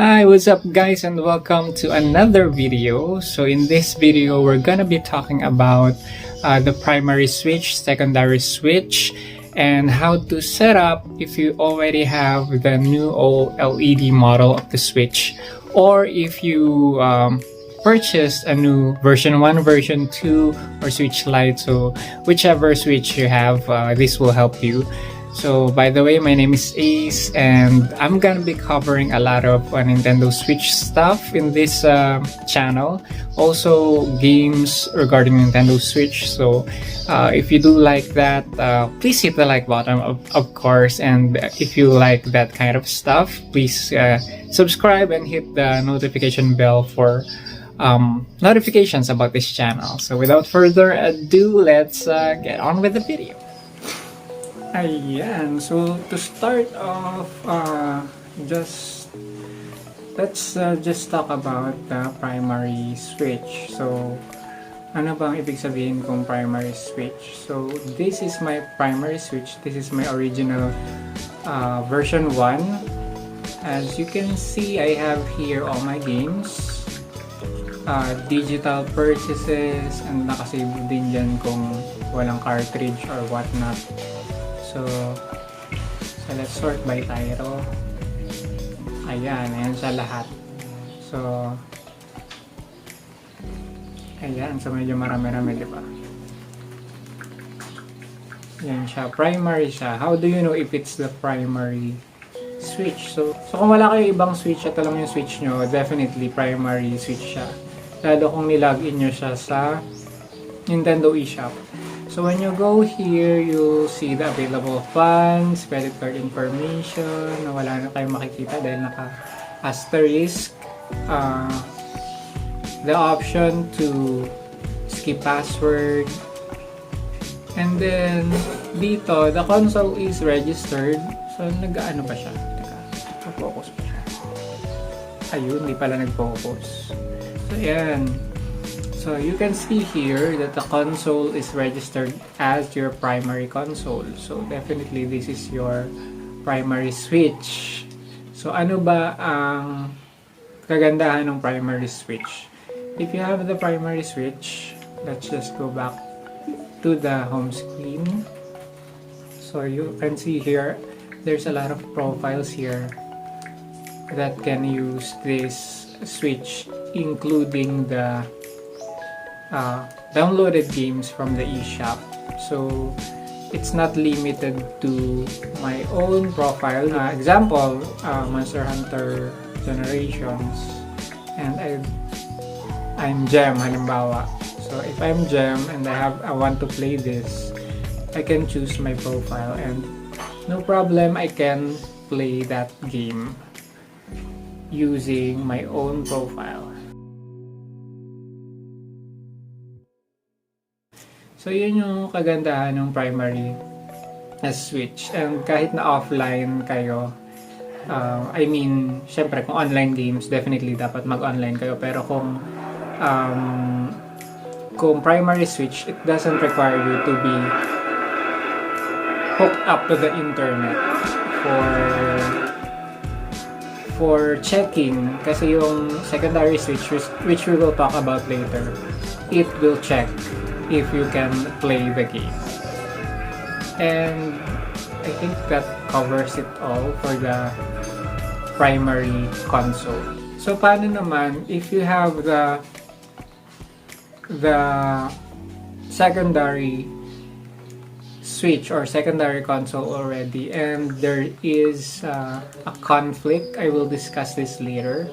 Hi, what's up guys, and welcome to another video. So in this video, we're gonna be talking about the primary switch, secondary switch, and how to set up if you already have the new OLED model of the switch, or if you purchased a new version 1, version 2, or switch lite. So whichever switch you have, this will help you. So by the way, my name is Ace, and I'm gonna be covering a lot of Nintendo Switch stuff in this channel. Also games regarding Nintendo Switch. So if you do like that, please hit the like button of course, and if you like that kind of stuff, please subscribe and hit the notification bell for notifications about this channel. So without further ado, let's get on with the video. Ayan, so to start off, let's just talk about the primary switch. So, ano bang ibig sabihin kong primary switch? So, this is my primary switch. This is my original version 1. As you can see, I have here all my games, digital purchases, and nakasave din dyan kung walang cartridge or whatnot. So let's sort by title. Ayan siya lahat. So, ayan. So, medyo marami-rami, di ba? Ayan siya. Primary siya. How do you know if it's the primary switch? So kung wala kayo ibang switch at lang yung switch nyo, definitely primary switch siya. Lalo kung nilagin nyo siya sa Nintendo eShop. So when you go here, you'll see the available funds, credit card information, na wala na kayong makikita dahil naka-asterisk. The option to skip password. And then, dito, the console is registered. So, nag-ano ba siya? Teka, nag-focus pa siya. Ayun, hindi pala nag-focus. So, ayan. So you can see here that the console is registered as your primary console. So definitely this is your primary switch. So ano ba ang kagandahan ng primary switch? If you have the primary switch, let's just go back to the home screen. So you can see here, there's a lot of profiles here that can use this switch, including the downloaded games from the eShop. So it's not limited to my own profile. Example, Monster Hunter Generations, and I'm Gem halimbawa. So if I'm Gem and I want to play this, I can choose my profile and no problem, I can play that game using my own profile. So yun yung kagandahan ng primary switch. And kahit na offline kayo, syempre kung online games, definitely dapat mag-online kayo. Pero kung primary switch, it doesn't require you to be hooked up to the internet for checking. Kasi yung secondary switch, which we will talk about later, it will check if you can play the game. And I think that covers it all for the primary console. So paano naman if you have the secondary switch or secondary console already and there is a conflict? I will discuss this later.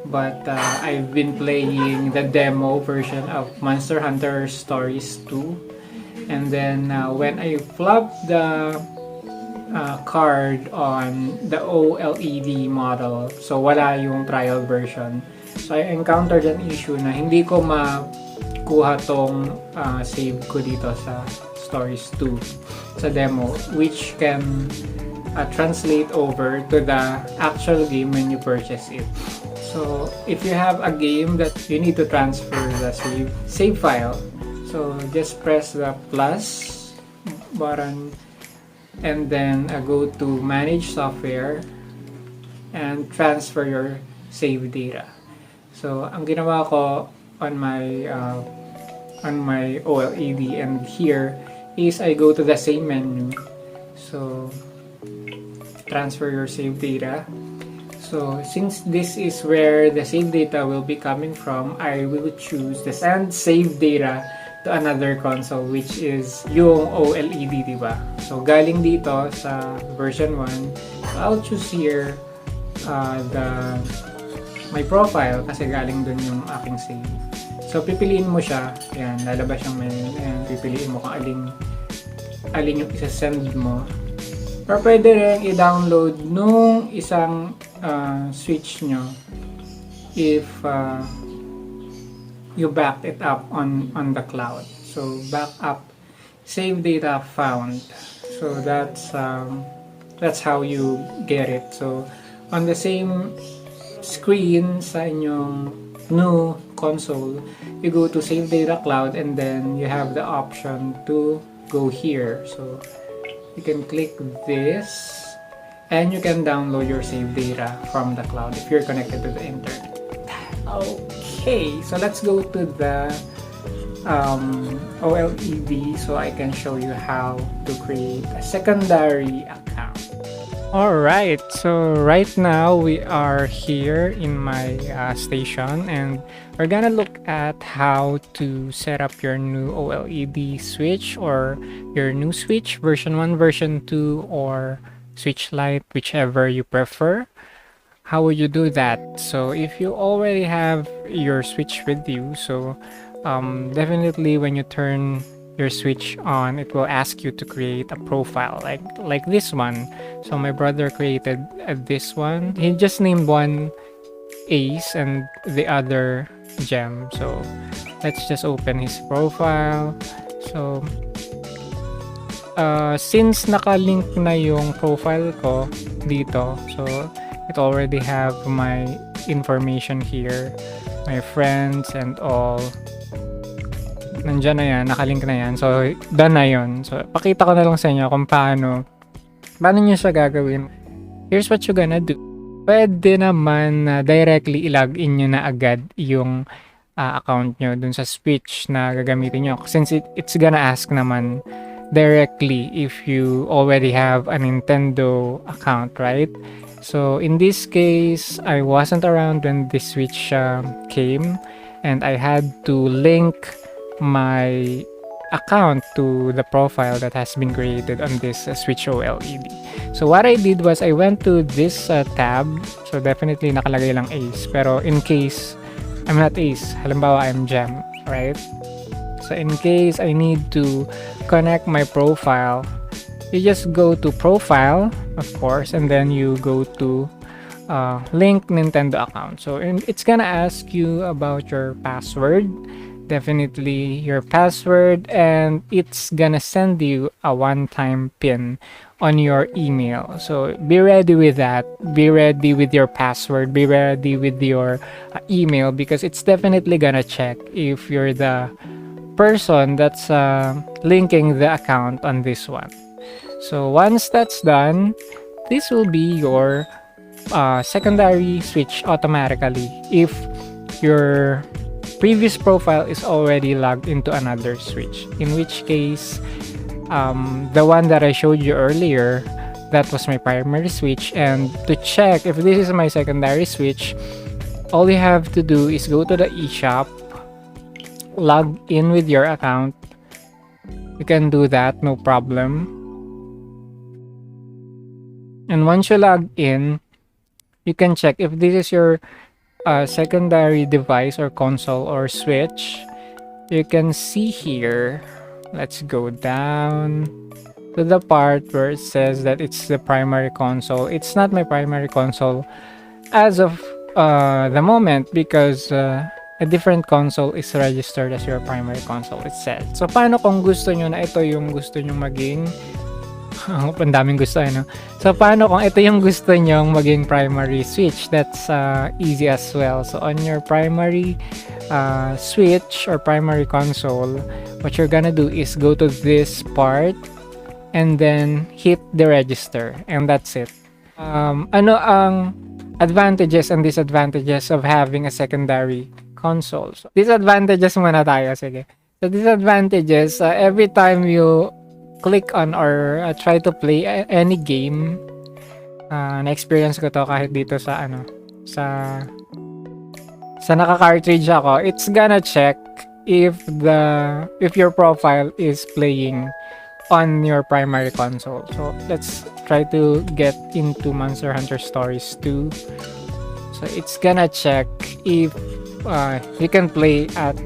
But I've been playing the demo version of Monster Hunter Stories 2, and then when I flopped the card on the OLED model, so wala yung trial version, so I encountered an issue na hindi ko makuha tong save ko dito sa Stories 2 sa demo, which can translate over to the actual game when you purchase it. So if you have a game that you need to transfer the save file, so just press the plus button and then go to manage software, and transfer your save data. So, ang ginawa ko on my OLED and here is I go to the same menu. So, transfer your save data. So, since this is where the save data will be coming from, I will choose the send save data to another console, which is yung OLED, diba? So, galing dito sa version 1, so I'll choose here my profile kasi galing dun yung aking save. So, pipiliin mo siya. Ayan, lalabas yung menu. Ayan, pipiliin mo kung alin yung isa-send mo. Or pwede rin i-download nung isang switch nyo if you backed it up on the cloud. So, backup, save data found. So, that's how you get it. So, on the same screen sa inyong new console, you go to save data cloud and then you have the option to go here. So, you can click this and you can download your save data from the cloud if you're connected to the internet. Okay, so let's go to the OLED so I can show you how to create a secondary account. Alright, so right now we are here in my station and we're gonna look at how to set up your new OLED switch or your new switch version 1, version 2 or switch lite, whichever you prefer. How would you do that? So if you already have your switch with you, so definitely when you turn your switch on, it will ask you to create a profile like this one. So my brother created this one. He just named one Ace and the other Gem. So let's just open his profile. So since nakalink na yung profile ko dito, so it already have my information here, my friends and all. Nandiyan na yan, nakalink na yan. So, done na yun. So, pakita ko na lang sa inyo kung paano nyo siya gagawin. Here's what you're gonna do. Pwede naman directly ilagin nyo na agad yung account nyo dun sa switch na gagamitin nyo. Since it's gonna ask naman directly if you already have a Nintendo account, right? So, in this case, I wasn't around when this switch came and I had to link my account to the profile that has been created on this switch OLED. So what I did was I went to this tab. So definitely nakalagay lang Ace, pero in case I'm not Ace, halimbawa I'm Gem, right? So in case I need to connect my profile, you just go to profile, of course, and then you go to link Nintendo account. So it's gonna ask you about your password, definitely your password, and it's gonna send you a one-time pin on your email. So be ready with that. Be ready with your password. Be ready with your email, because it's definitely gonna check if you're the person that's linking the account on this one. So once that's done, this will be your secondary switch automatically if your previous profile is already logged into another switch, in which case the one that I showed you earlier, that was my primary switch. And to check if this is my secondary switch, all you have to do is go to the eShop, log in with your account. You can do that, no problem. And once you log in, you can check if this is your secondary device or console or switch. You can see here, let's go down to the part where it says that it's the primary console. It's not my primary console as of the moment, because a different console is registered as your primary console, it said. So paano kung gusto nyo na ito yung gusto nyo maging ang daming gusto, no? So paano kung ito yung gusto nyong maging primary switch? That's easy as well. So on your primary switch or primary console, what you're gonna do is go to this part and then hit the register, and that's it. Ano ang advantages and disadvantages of having a secondary console. So, disadvantages muna tayo, sige. So, disadvantages, every time you click on or try to play any game, na-experience ko to kahit dito sa sa naka-cartridge ako, it's gonna check if your profile is playing on your primary console. So let's try to get into Monster Hunter Stories 2. So it's gonna check if you can play at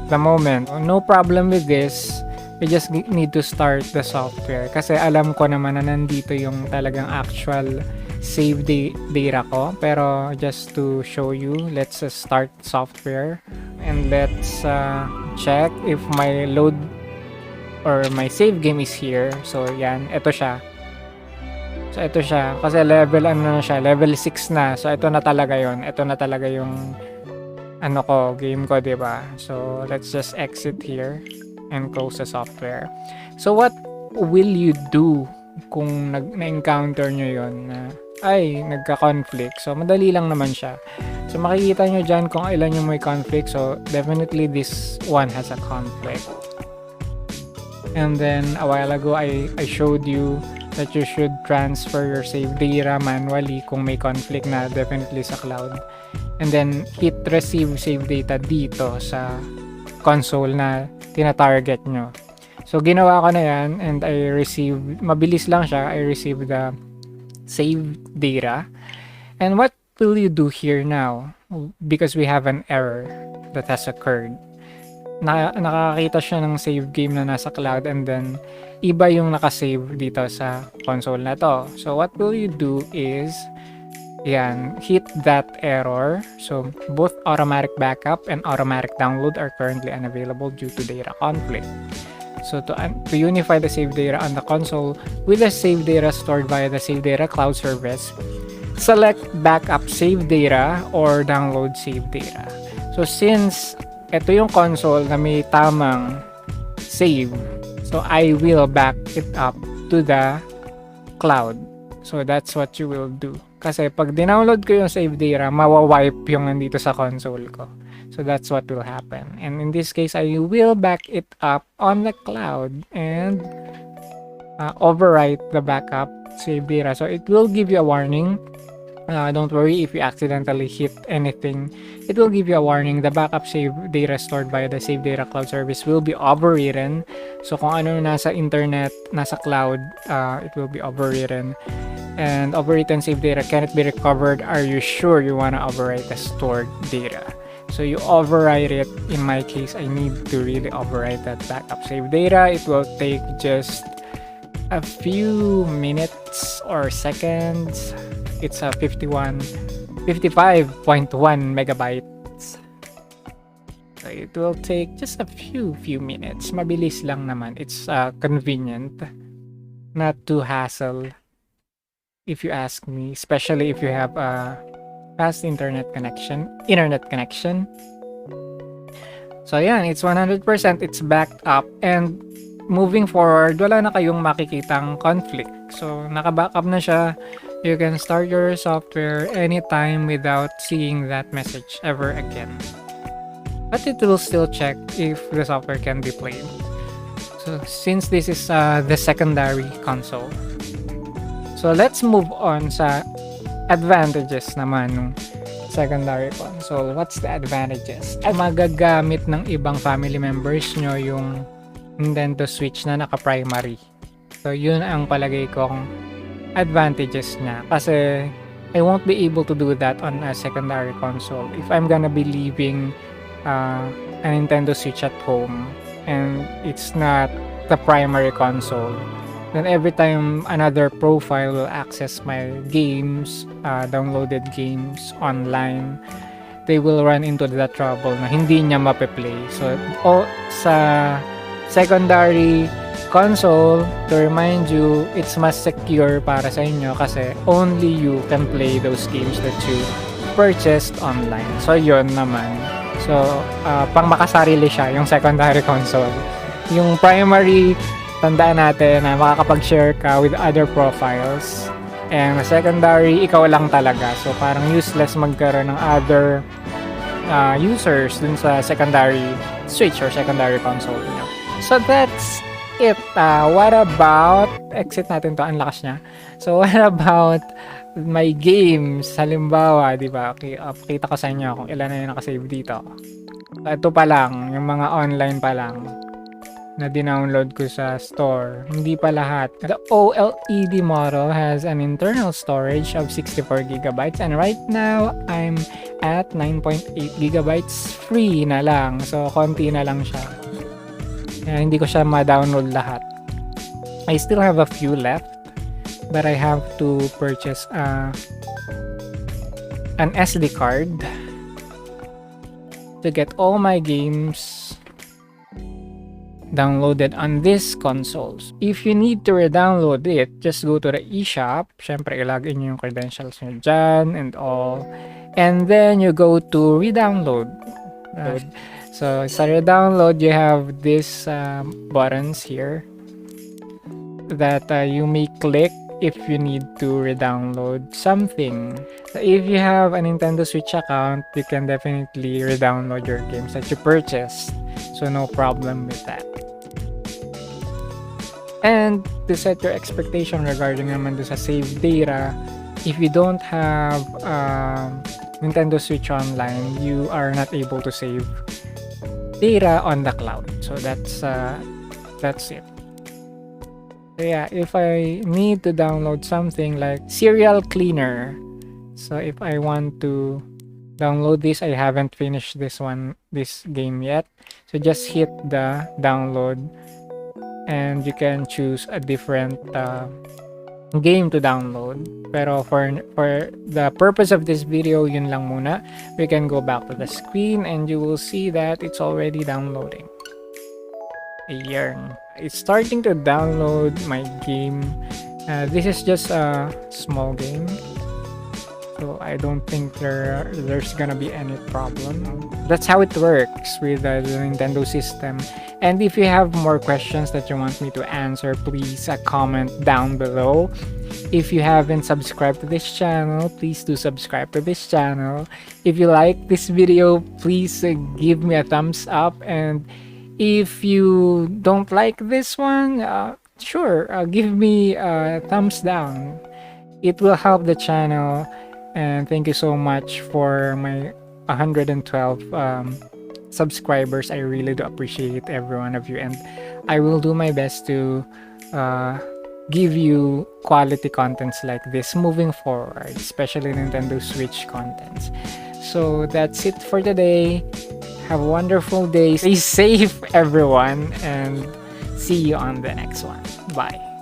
the moment. No problem with this. You just need to start the software kasi alam ko naman na nandito yung talagang actual save data ko. Pero just to show you, let's start software and let's check if my load or my save game is here. So yan, ito siya. So ito siya kasi level na siya, level 6 na. So ito na talaga yon. Ito na talaga yung game ko, 'di ba? So let's just exit here and close the software. So what will you do kung na-encounter nyo yon na nagka-conflict? So madali lang naman siya. So makikita nyo dyan kung ilan yung may conflict. So definitely this one has a conflict. And then a while ago I showed you that you should transfer your save data manually kung may conflict na, definitely sa cloud. And then hit receive save data dito sa console na tina-target nyo. So ginawa ko na yan and I received, mabilis lang siya, I received the save data. And what will you do here now? Because we have an error that has occurred. Nakakita siya ng save game na nasa cloud and then iba yung nakasave dito sa console na to. So what will you do is hit that error. So both automatic backup and automatic download are currently unavailable due to data conflict. So to unify the save data on the console with the save data stored via the save data cloud service, select backup save data or download save data. So since ito yung console na may tamang save, so I will back it up to the cloud. So that's what you will do. Kasi pag dinownload ko yung save data, mawawipe yung nandito sa console ko. So that's what will happen. And in this case, I will back it up on the cloud and overwrite the backup save data. So it will give you a warning. Don't worry if you accidentally hit anything. It will give you a warning. The backup save data stored via the save data cloud service will be overwritten. So kung ano nasa internet, nasa cloud, it will be overwritten. And overwritten save data cannot be recovered. Are you sure you want to overwrite the stored data? So you overwrite it. In my case, I need to really overwrite that backup save data. It will take just a few minutes or seconds. It's a 55.1 megabytes. So it will take just a few minutes. Mabilis lang naman. It's convenient, not too hassle, if you ask me, especially if you have a fast internet connection. So yan, it's 100%, it's backed up, and moving forward, wala na kayong makikitang conflict. So naka-backup na siya. You can start your software anytime without seeing that message ever again. But it will still check if the software can be played. So since this is the secondary console, so let's move on sa advantages naman ng secondary console. What's the advantages? Ay magagamit ng ibang family members nyo yung Nintendo Switch na naka-primary. So yun ang palagay kong advantages niya. Kasi I won't be able to do that on a secondary console. If I'm gonna be leaving a Nintendo Switch at home and it's not the primary console, then every time another profile will access my games, downloaded games online, they will run into the trouble na hindi niya mape-play. So sa secondary console, to remind you, it's mas secure para sa inyo kasi only you can play those games that you purchased online. So yun naman. So pang makasarili siya yung secondary console. Yung primary, tandaan natin na makakapag-share ka with other profiles And secondary, ikaw lang talaga. So parang useless magkaroon ng other users dun sa secondary switch or secondary console niyo. So that's it. What about, exit natin to, ang lakas niya. So what about my games? Halimbawa, di ba, kita ko sa inyo kung ilan na yung nakasave dito. Ito pa lang, yung mga online pa lang na dinownload ko sa store. Hindi pa lahat. The OLED model has an internal storage of 64 gigabytes and right now I'm at 9.8 gigabytes free na lang. So konti na lang siya. Kaya hindi ko siya ma-download lahat. I still have a few left but I have to purchase an SD card to get all my games downloaded on these consoles. If you need to re-download it, just go to the eShop. Syempre, ilagin nyo yung credentials nyo dyan and all. And then you go to re-download. So, sa re-download, you have these buttons here that you may click if you need to re-download something. So if you have a Nintendo Switch account, you can definitely re-download your games that you purchased. So no problem with that. And to set your expectation regarding naman sa save data, if you don't have Nintendo Switch Online, you are not able to save data on the cloud. So that's it. So yeah, if I need to download something like Serial Cleaner, so if I want to download this, I haven't finished this game yet, so just hit the download and you can choose a different game to download. Pero for the purpose of this video, yun lang muna. We can go back to the screen and you will see that it's already downloading. Ayan. It's starting to download my game. This is just a small game, so I don't think there's gonna be any problem. That's how it works with the Nintendo system. And if you have more questions that you want me to answer, please comment down below. If you haven't subscribed to this channel, please do subscribe to this channel. If you like this video, please give me a thumbs up, and if you don't like this one, sure, give me a thumbs down. It will help the channel. And thank you so much for my 112 subscribers. I really do appreciate every one of you, and I will do my best to give you quality contents like this moving forward, especially Nintendo Switch contents. So that's it for today. Have a wonderful day. Stay safe, everyone, and see you on the next one. Bye.